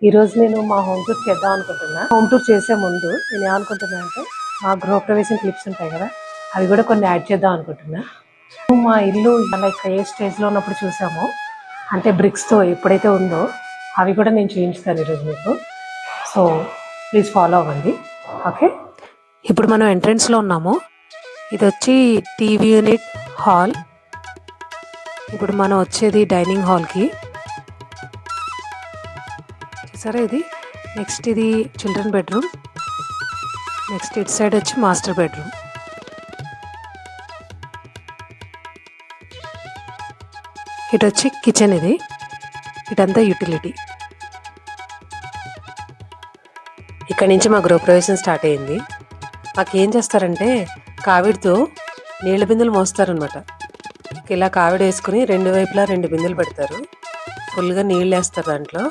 ఈరోజు నేను మా హోమ్ టూర్ చేద్దాం అనుకుంటున్నా. హోమ్ టూర్ చేసే ముందు నేను ఏమనుకుంటున్నా అంటే మా గృహప్రవేశం క్లిప్స్ ఉంటాయి కదా, అవి కూడా కొన్ని యాడ్ చేద్దాం అనుకుంటున్నా. మా ఇల్లు లైక్ ఏ స్టేజ్లో ఉన్నప్పుడు చూసామో, అంటే బ్రిక్స్తో ఎప్పుడైతే ఉందో అవి కూడా నేను చూపించుతాను ఈరోజు మీకు. సో ప్లీజ్ ఫాలో అవ్వండి. ఓకే, ఇప్పుడు మనం ఎంట్రన్స్లో ఉన్నాము. ఇది వచ్చి టీవీ యూనిట్ హాల్. ఇప్పుడు మనం వచ్చేది డైనింగ్ హాల్కి. చూసారా, ఇది నెక్స్ట్ ఇది చిల్డ్రన్ బెడ్రూమ్. నెక్స్ట్ ఇటు సైడ్ వచ్చి మాస్టర్ బెడ్రూమ్. ఇటు వచ్చి కిచెన్. ఇది ఇటంతా యూటిలిటీ. ఇక్కడి నుంచి మా గృహప్రవేశం స్టార్ట్ అయింది. మాకేం చేస్తారంటే కావిడితో నీళ్ళ బిందెలు మోస్తారనమాట. ఇలా కావిడి వేసుకుని రెండు వైపులా 2 బిందెలు పెడతారు. ఫుల్గా నీళ్ళు వేస్తారు దాంట్లో.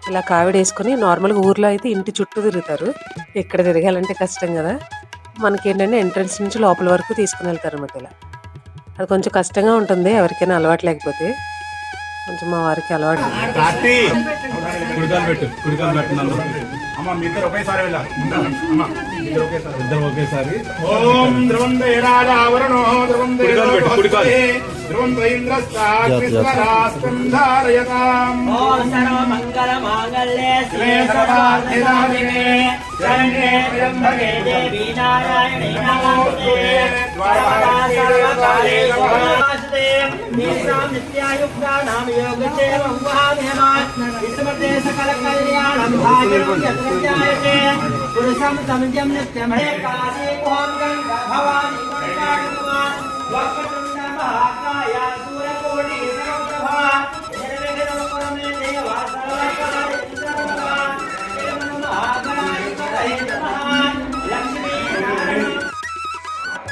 ఇలా కావిడి వేసుకుని నార్మల్గా ఊర్లో అయితే ఇంటి చుట్టూ తిరుగుతారు. ఇక్కడ తిరగాలంటే కష్టం కదా. మనకేంటంటే ఎంట్రన్స్ నుంచి లోపల వరకు తీసుకుని వెళ్తారు అనమాట. ఇలా అది కొంచెం కష్టంగా ఉంటుంది ఎవరికైనా అలవాటు లేకపోతే. కొంచెం మా వారికి అలవాటు.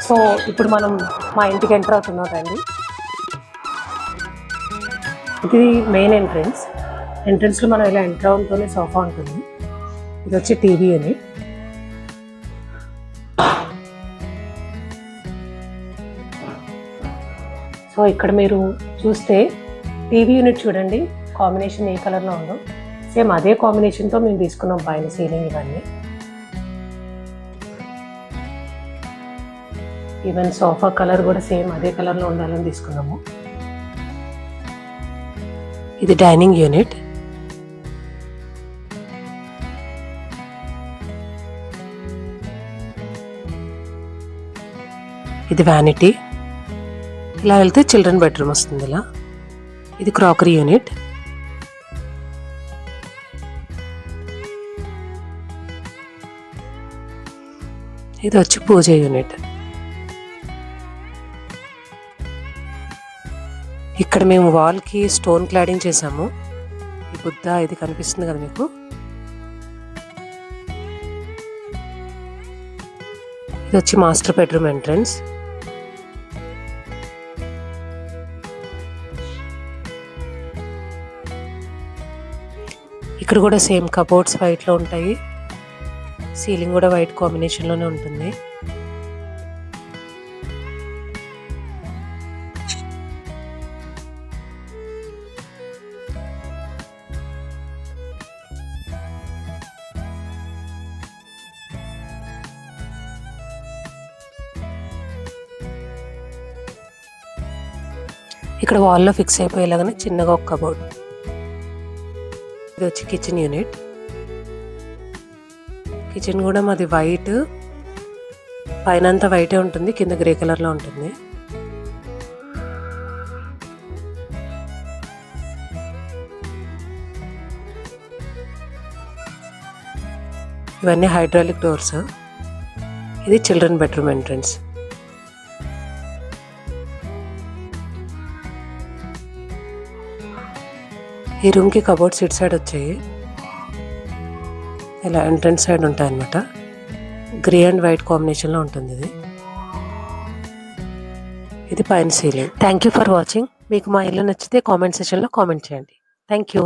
సో ఇప్పుడు మనం మా ఇంటికి ఎంటర్ అవుతున్నాం రండి. ఇది మెయిన్ ఎంట్రన్స్. ఎంట్రన్స్లో మనం ఇలా ఎంటర్ అవడంతోనే సోఫా ఉంటుంది. ఇది వచ్చి టీవీ యూనిట్. సో ఇక్కడ మీరు చూస్తే టీవీ యూనిట్ చూడండి, కాంబినేషన్ ఏ కలర్లో ఉందో సేమ్ అదే కాంబినేషన్తో మేము తీసుకున్నాం పైన సీలింగ్ ఇవన్నీ. ఈవెన్ సోఫా కలర్ కూడా సేమ్ అదే కలర్లో ఉండాలని తీసుకున్నాము. ఇది డైనింగ్ యూనిట్. ఇది వ్యానిటీ. ఇలా వెళ్తే చిల్డ్రన్ బెడ్రూమ్ వస్తుంది. ఇలా ఇది క్రాకరీ యూనిట్. ఇది వచ్చి పూజ యూనిట్. ఇక్కడ మేము వాల్కి స్టోన్ క్లాడింగ్ చేసాము. ఈ బుద్ధ ఇది కనిపిస్తుంది కదా మీకు. ఇది వచ్చి మాస్టర్ బెడ్రూమ్ ఎంట్రన్స్. ఇక్కడ కూడా సేమ్ కబోర్డ్స్ వైట్లో ఉంటాయి. సీలింగ్ కూడా వైట్ కాంబినేషన్లోనే ఉంటుంది. ఇక్కడ వాల్లో ఫిక్స్ అయిపోయేలాగానే చిన్నగా ఒక కబోర్డ్. ఇది వచ్చి కిచెన్ యూనిట్. కిచెన్ కూడా మాది వైట్, పైన అంతా వైటే ఉంటుంది, కింద గ్రే కలర్లో ఉంటుంది. ఇవన్నీ హైడ్రాలిక్ డోర్స్. ఇది చిల్డ్రన్ బెడ్రూమ్ ఎంట్రన్స్. ఈ రూమ్కి కబోర్డ్స్ ఇటు సైడ్ వచ్చాయి. ఇలా ఎంట్రన్స్ సైడ్ ఉంటాయి అన్నమాట. గ్రే అండ్ వైట్ కాంబినేషన్లో ఉంటుంది ఇది. ఇది పైన ceiling. Thank you for watching. మీకు మా ఇల్లు నచ్చితే కామెంట్ సెక్షన్లో కామెంట్ చేయండి. Thank you.